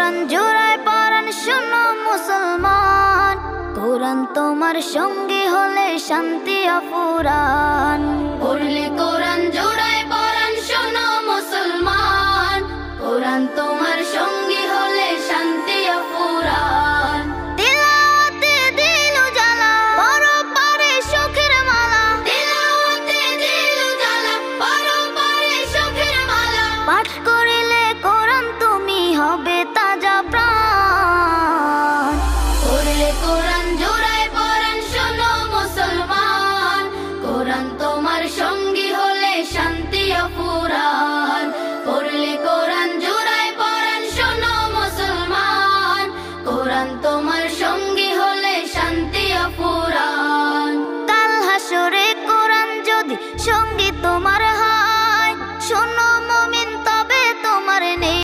কোরআন জোড়ায় পরাণ শোনো মুসলমান, কোরআন তোমার সঙ্গী হলে শান্তি অফুরান। পড়লে কোরআন জোড়ায় পরাণ শোনো মুসলমান, কোরআন তোমার